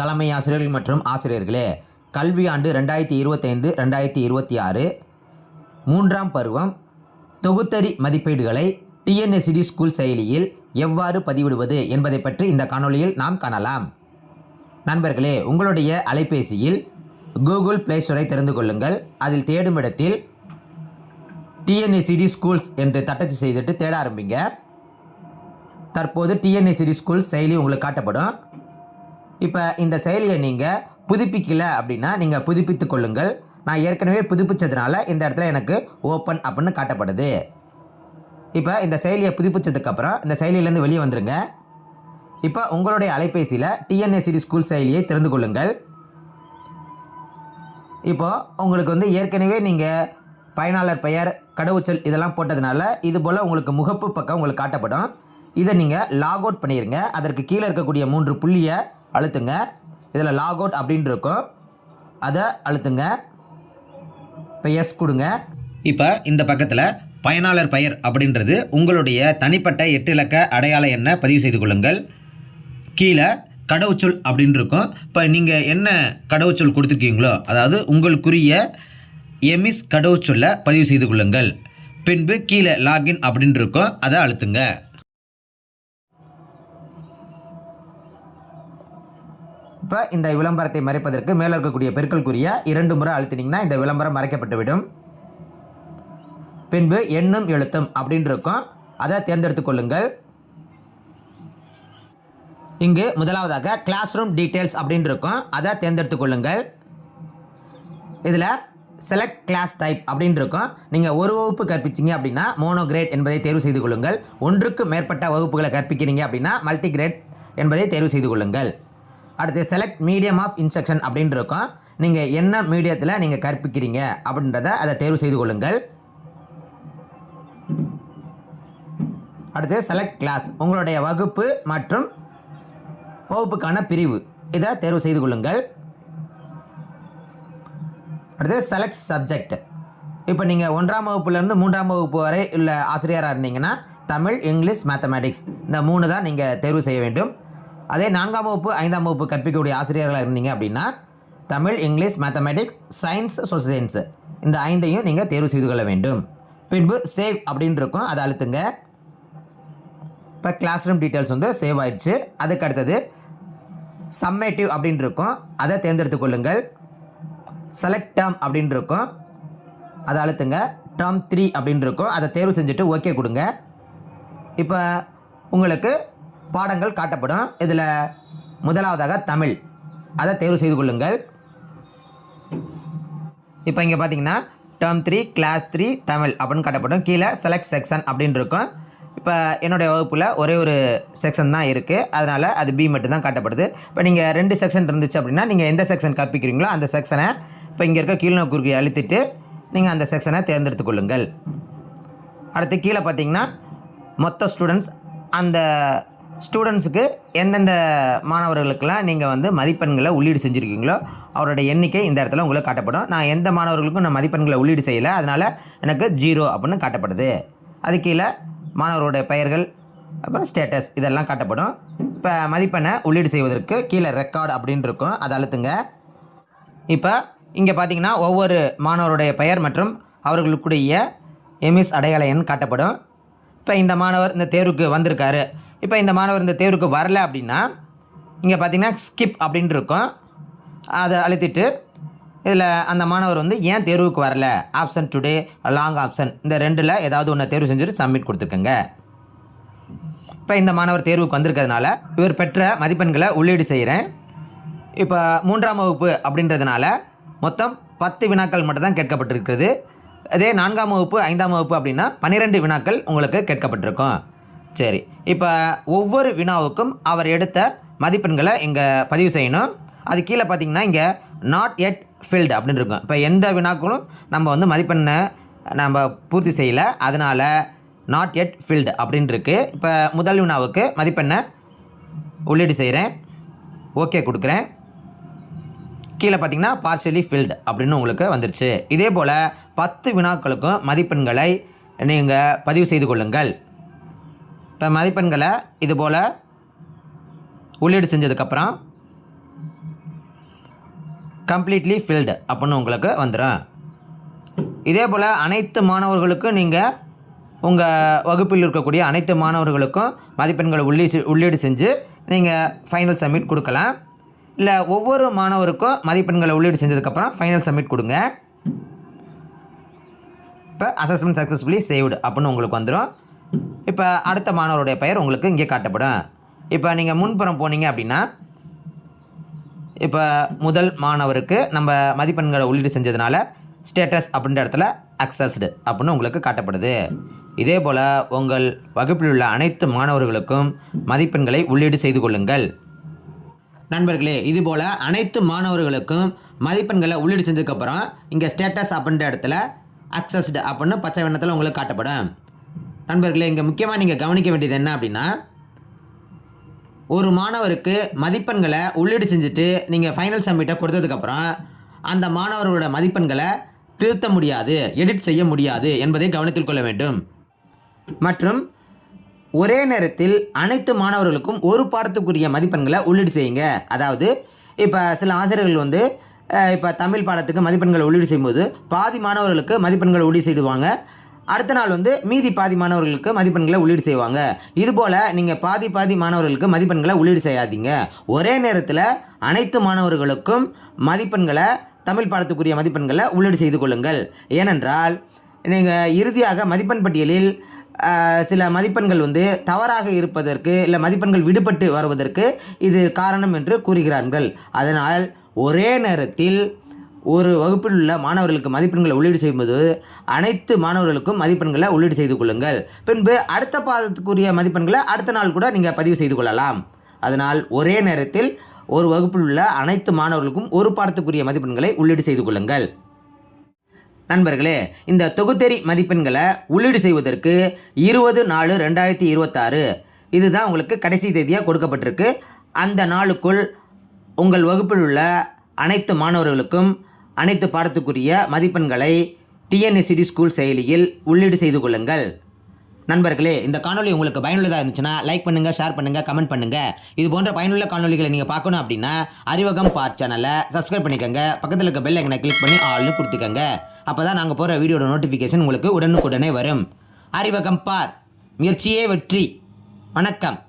தலைமை ஆசிரியர்கள் மற்றும் ஆசிரியர்களே, கல்வி ஆண்டு 2025-2026 மூன்றாம் பருவம் தொகுத்தறி மதிப்பீடுகளை டிஎன்எஸ்சிடி ஸ்கூல் செயலியில் எவ்வாறு பதிவிடுவது என்பதை பற்றி இந்த காணொளியில் நாம் காணலாம். நண்பர்களே, உங்களுடைய அலைபேசியில் கூகுள் பிளே ஸ்டோரை திறந்து கொள்ளுங்கள். அதில் தேடும் இடத்தில் டிஎன்எஸ்சிடி ஸ்கூல்ஸ் என்று தட்டச்சு செய்துட்டு தேட ஆரம்பிங்க. தற்போது டிஎன்எஸ்சிடி ஸ்கூல் செயலி உங்களுக்கு காட்டப்படும். இப்போ இந்த செயலியை நீங்கள் புதுப்பிக்கல அப்படின்னா நீங்கள் புதுப்பித்து கொள்ளுங்கள். நான் ஏற்கனவே புதுப்பிச்சதுனால இந்த இடத்துல எனக்கு ஓப்பன் அப்படின்னு காட்டப்படுது. இப்போ இந்த செயலியை புதுப்பிச்சதுக்கப்புறம் இந்த செயலியிலேருந்து வெளியே வந்துடுங்க. இப்போ உங்களுடைய அலைபேசியில் டிஎன்எஸ்சிடி ஸ்கூல் செயலியை திறந்து கொள்ளுங்கள். இப்போது உங்களுக்கு ஏற்கனவே நீங்கள் பயனாளர் பெயர், கடவுச்சொல் இதெல்லாம் போட்டதுனால இது போல் உங்களுக்கு முகப்பு பக்கம் உங்களுக்கு காட்டப்படும். இதை நீங்கள் லாக் அவுட் பண்ணிடுங்க. அதற்கு கீழே இருக்கக்கூடிய 3 புள்ளியை அழுத்துங்க. இதில் லாக் அவுட் அப்படின்னு இருக்கும், அதை அழுத்துங்க. இப்போ எஸ் கொடுங்க. இப்போ இந்த பக்கத்தில் பயனாளர் பெயர் அப்படின்றது உங்களுடைய தனிப்பட்ட 8 இலக்க அடையாள எண்ணை பதிவு செய்து கொள்ளுங்கள். கீழே கடவுச்சொல் அப்படின்னு இருக்கும். இப்போ நீங்கள் என்ன கடவுச்சொல் கொடுத்துருக்கீங்களோ, அதாவது உங்களுக்குரிய எமிஸ் கடவுச்சொல்லை பதிவு செய்து கொள்ளுங்கள். பின்பு கீழே லாகின் அப்படின்னு இருக்கும், அதை அழுத்துங்க. இப்போ இந்த விளம்பரத்தை மறைப்பதற்கு மேலே இருக்கக்கூடிய பெருக்கல் குறிய 2 முறை அழுத்தினீங்கன்னா இந்த விளம்பரம் மறைக்கப்பட்டுவிடும். பின்பு எண்ணும் எழுத்தும் அப்படின்னு இருக்கும், அதை தேர்ந்தெடுத்து கொள்ளுங்கள். இங்கு முதலாவதாக கிளாஸ் ரூம் டீட்டெயில்ஸ் அப்படின்னு இருக்கும், அதை தேர்ந்தெடுத்து கொள்ளுங்கள். இதில் செலக்ட் கிளாஸ் டைப் அப்படின்னு இருக்கும். நீங்கள் ஒரு வகுப்பு கற்பிச்சிங்க அப்படின்னா மோனோகிரேட் என்பதை தேர்வு செய்து கொள்ளுங்கள். ஒன்றுக்கு மேற்பட்ட வகுப்புகளை கற்பிக்கிறீங்க அப்படின்னா மல்டிகிரேட் என்பதை தேர்வு செய்து கொள்ளுங்கள். அடுத்து செலக்ட் மீடியம் ஆஃப் இன்ஸ்ட்ரக்ஷன் அப்படின்னு இருக்கும். நீங்கள் என்ன மீடியத்தில் நீங்கள் கற்பிக்கிறீங்க அப்படின்றத அதை தேர்வு செய்து கொள்ளுங்கள். அடுத்து செலக்ட் கிளாஸ், உங்களுடைய வகுப்பு மற்றும் வகுப்புக்கான பிரிவு, இதை தேர்வு செய்து கொள்ளுங்கள். அடுத்து செலக்ட் சப்ஜெக்ட். இப்போ நீங்கள் 1ஆம் வகுப்புலேருந்து 3ஆம் வகுப்பு வரை உள்ள ஆசிரியராக இருந்தீங்கன்னா தமிழ், இங்கிலீஷ், மேத்தமேட்டிக்ஸ் இந்த 3 தான் நீங்கள் தேர்வு செய்ய வேண்டும். அதே 4ஆம் வகுப்பு 5ஆம் வகுப்பு கற்பிக்கக்கூடிய ஆசிரியர்களாக இருந்தீங்க அப்படின்னா Tamil, English, mathematics, science, social science இந்த 5ஐயும் நீங்கள் தேர்வு செய்து கொள்ள வேண்டும். பின்பு சேவ் அப்படின்னு இருக்கும், அதை அழுத்துங்க. இப்போ கிளாஸ் ரூம் டீட்டெயில்ஸ் சேவ் ஆயிடுச்சு. அதுக்கு அடுத்தது சம்மேட்டிவ் அப்படின்னு இருக்கும், அதை தேர்ந்தெடுத்து கொள்ளுங்கள். செலக்ட் டேர்ம் அப்படின்னு இருக்கும், அதை அழுத்துங்க. டேர்ம் 3 அப்படின்னு இருக்கும், அதை தேர்வு செஞ்சுட்டு ஓகே கொடுங்க. இப்போ உங்களுக்கு பாடங்கள் காட்டப்படும். இதில் முதலாவதாக தமிழ், அதை தேர்வு செய்து கொள்ளுங்கள். இப்போ இங்கே பார்த்தீங்கன்னா டேர்ம் 3 கிளாஸ் 3 தமிழ் அப்படின்னு காட்டப்படும். கீழே செலக்ட் செக்ஷன் அப்படின்னு இருக்கும். இப்போ என்னுடைய வகுப்பில் ஒரே ஒரு செக்ஷன் தான் இருக்குது, அதனால் அது பி மட்டும் தான் காட்டப்படுது. இப்போ நீங்கள் 2 செக்ஷன் இருந்துச்சு அப்படின்னா நீங்கள் எந்த செக்ஷன் கற்பிக்கிறீங்களோ அந்த செக்ஷனை இப்போ இங்கே இருக்க கீழ்நோக்கு குறியை அழுத்திட்டு நீங்கள் அந்த செக்ஷனை தேர்ந்தெடுத்து கொள்ளுங்கள். அடுத்து கீழே பார்த்தீங்கன்னா மொத்த ஸ்டூடெண்ட்ஸ், அந்த ஸ்டூடெண்ட்ஸுக்கு எந்தெந்த மாணவர்களுக்கெல்லாம் நீங்கள் மதிப்பெண்களை உள்ளீடு செஞ்சுருக்கீங்களோ அவரோட எண்ணிக்கை இந்த இடத்துல உங்களுக்கு காட்டப்படும். நான் எந்த மாணவர்களுக்கும் நான் மதிப்பெண்களை உள்ளீடு செய்யலை, அதனால் எனக்கு 0 அப்படின்னு காட்டப்படுது. அது கீழே மாணவர்களுடைய பெயர்கள், அப்புறம் ஸ்டேட்டஸ் இதெல்லாம் காட்டப்படும். இப்போ மதிப்பெண்ணை உள்ளீடு செய்வதற்கு கீழே ரெக்கார்டு அப்படின்னு இருக்கும், அதை அழுத்துங்க. இப்போ இங்கே பார்த்தீங்கன்னா ஒவ்வொரு மாணவருடைய பெயர் மற்றும் அவர்களுக்குடைய எமிஸ் அடையாள எண் காட்டப்படும். இப்போ இந்த மாணவர் இந்த தேர்வுக்கு வந்திருக்காரு, இப்போ இந்த மாணவர் இந்த தேர்வுக்கு வரல அப்படின்னா இங்கே பார்த்தீங்கன்னா ஸ்கிப் அப்படின்னு இருக்கும், அதை அழுத்திட்டு இதில் அந்த மாணவர் ஏன் தேர்வுக்கு வரல, ஆப்ஷன் டுடே, லாங் ஆப்ஷன் இந்த 2ல் ஏதாவது ஒன்று தேர்வு செஞ்சுட்டு சப்மிட் கொடுத்துக்கோங்க. இப்போ இந்த மாணவர் தேர்வுக்கு வந்திருக்கிறதுனால இவர் பெற்ற மதிப்பெண்களை உள்ளீடு செய்கிறேன். இப்போ 3ஆம் வகுப்பு அப்படின்றதுனால மொத்தம் 10 வினாக்கள் மட்டும் தான் கேட்கப்பட்டிருக்கிறது. அதே 4ஆம் வகுப்பு 5ஆம் வகுப்பு அப்படின்னா 12 வினாக்கள் உங்களுக்கு கேட்கப்பட்டிருக்கும். சரி, இப்போ ஒவ்வொரு வினாவுக்கும் அவர் எடுத்த மதிப்பெண்களை இங்கே பதிவு செய்யணும். அது கீழே பார்த்தீங்கன்னா இங்கே நாட் எட் ஃபில்டு அப்படின்னு இருக்கும். இப்போ எந்த வினாக்களும் நம்ம மதிப்பெண்ணை நம்ம பூர்த்தி செய்யலை, அதனால் நாட் எட் ஃபில்டு அப்படின்னு இருக்குது. இப்போ முதல் வினாவுக்கு மதிப்பெண்ணை உள்ளீடு செய்கிறேன், ஓகே கொடுக்குறேன். கீழே பார்த்தீங்கன்னா பார்ஷியலி ஃபில்டு அப்படின்னு உங்களுக்கு வந்துருச்சு. இதே போல் 10 வினாக்களுக்கும் மதிப்பெண்களை நீங்கள் பதிவு செய்து கொள்ளுங்கள். இப்போ மதிப்பெண்களை இது போல் உள்ளீடு செஞ்சதுக்கப்புறம் கம்ப்ளீட்லி ஃபில்டு அப்படின்னு உங்களுக்கு வந்துடும். இதே போல் அனைத்து மாணவர்களுக்கும் நீங்கள் உங்கள் வகுப்பில் இருக்கக்கூடிய அனைத்து மாணவர்களுக்கும் மதிப்பெண்களை உள்ளீடு செஞ்சு நீங்கள் ஃபைனல் சப்மிட் கொடுக்கலாம். இல்லை ஒவ்வொரு மாணவருக்கும் மதிப்பெண்களை உள்ளீடு செஞ்சதுக்கப்புறம் ஃபைனல் சப்மிட் கொடுங்க. இப்போ அசஸ்மெண்ட் சக்ஸஸ்ஃபுல்லி சேவ்டு அப்படின்னு உங்களுக்கு வந்துடும். இப்போ அடுத்த மாணவருடைய பெயர் உங்களுக்கு இங்கே காட்டப்படும். இப்போ நீங்கள் முன்புறம் போனீங்க அப்படின்னா இப்போ முதல் மாணவருக்கு நம்ம மதிப்பெண்களை உள்ளீடு செஞ்சதுனால ஸ்டேட்டஸ் அப்படின்ற இடத்துல அக்சஸ்டு அப்படின்னு உங்களுக்கு காட்டப்படுது. இதே போல் உங்கள் வகுப்பில் உள்ள அனைத்து மாணவர்களுக்கும் மதிப்பெண்களை உள்ளீடு செய்து கொள்ளுங்கள். நண்பர்களே, இதுபோல் அனைத்து மாணவர்களுக்கும் மதிப்பெண்களை உள்ளீடு செஞ்சதுக்கப்புறம் இங்கே ஸ்டேட்டஸ் அப்படின்ற இடத்துல அக்சஸ்டு அப்படின்னு பச்சை வண்ணத்தில் உங்களுக்கு காட்டப்படும். நண்பர்களே, இங்கே முக்கியமாக நீங்கள் கவனிக்க வேண்டியது என்ன அப்படின்னா, ஒரு மாணவருக்கு மதிப்பெண்களை உள்ளீடு செஞ்சுட்டு நீங்கள் ஃபைனல் சப்மிட்டை கொடுத்ததுக்கப்புறம் அந்த மாணவர்களோட மதிப்பெண்களை திருத்த முடியாது, எடிட் செய்ய முடியாது என்பதை கவனத்தில் கொள்ள வேண்டும். மற்றும் ஒரே நேரத்தில் அனைத்து மாணவர்களுக்கும் ஒரு பாடத்துக்குரிய மதிப்பெண்களை உள்ளீடு செய்யுங்க. அதாவது இப்போ சில ஆசிரியர்கள் இப்போ தமிழ் பாடத்துக்கு மதிப்பெண்களை உள்ளீடு செய்யும்போது பாதி மாணவர்களுக்கு மதிப்பெண்களை உள்ளீடு செய்வாங்க, அடுத்த நாள் மீதி பாதி மாணவர்களுக்கு மதிப்பெண்களை உள்ளீடு செய்வாங்க. இதுபோல் நீங்கள் பாதி மாணவர்களுக்கு மதிப்பெண்களை உள்ளீடு செய்யாதீங்க. ஒரே நேரத்தில் அனைத்து மாணவர்களுக்கும் மதிப்பெண்களை தமிழ் பாடத்துக்குரிய மதிப்பெண்களை உள்ளீடு செய்து கொள்ளுங்கள். ஏனென்றால் நீங்கள் இறுதியாக மதிப்பெண் பட்டியலில் சில மதிப்பெண்கள் தவறாக இருப்பதற்கு இல்லை மதிப்பெண்கள் விடுபட்டு வருவதற்கு இது காரணம் என்று கூறுகிறார்கள். அதனால் ஒரே நேரத்தில் ஒரு வகுப்பில் உள்ள மாணவர்களுக்கு மதிப்பெண்களை உள்ளீடு செய்யும்போது அனைத்து மாணவர்களுக்கும் மதிப்பெண்களை உள்ளீடு செய்து கொள்ளுங்கள். பின்பு அடுத்த பாடத்துக்குரிய மதிப்பெண்களை அடுத்த நாள் கூட நீங்கள் பதிவு செய்து கொள்ளலாம். அதனால் ஒரே நேரத்தில் ஒரு வகுப்பில் உள்ள அனைத்து மாணவர்களுக்கும் ஒரு பாடத்துக்குரிய மதிப்பெண்களை உள்ளீடு செய்து கொள்ளுங்கள். நண்பர்களே, இந்த தொகுத்தறி மதிப்பெண்களை உள்ளீடு செய்வதற்கு 20/4/2026 இதுதான் உங்களுக்கு கடைசி தேதியாக கொடுக்கப்பட்டிருக்கு. அந்த நாளுக்குள் உங்கள் வகுப்பில் உள்ள அனைத்து மாணவர்களுக்கும் அனைத்து பாடத்துக்குரிய மதிப்பெண்களை டிஎன்எஸ்சிடி ஸ்கூல் செயலியில் உள்ளீடு செய்து கொள்ளுங்கள். நண்பர்களே, இந்த காணொலி உங்களுக்கு பயனுள்ளதாக இருந்துச்சுன்னா லைக் பண்ணுங்கள், ஷேர் பண்ணுங்கள், கமெண்ட் பண்ணுங்கள். இது போன்ற பயனுள்ள காணொலிகளை நீங்கள் பார்க்கணும் அப்படின்னா அறிவகம் பார் சேனலை சப்ஸ்கிரைப் பண்ணிக்கோங்க. பக்கத்தில் இருக்க பெல் ஐக்கனை கிளிக் பண்ணி ஆல்னு கொடுத்துக்கோங்க. அப்போ தான் நாங்கள் போகிற வீடியோட நோட்டிஃபிகேஷன் உங்களுக்கு உடனுக்குடனே வரும். அறிவகம் பார், முயற்சியே வெற்றி. வணக்கம்.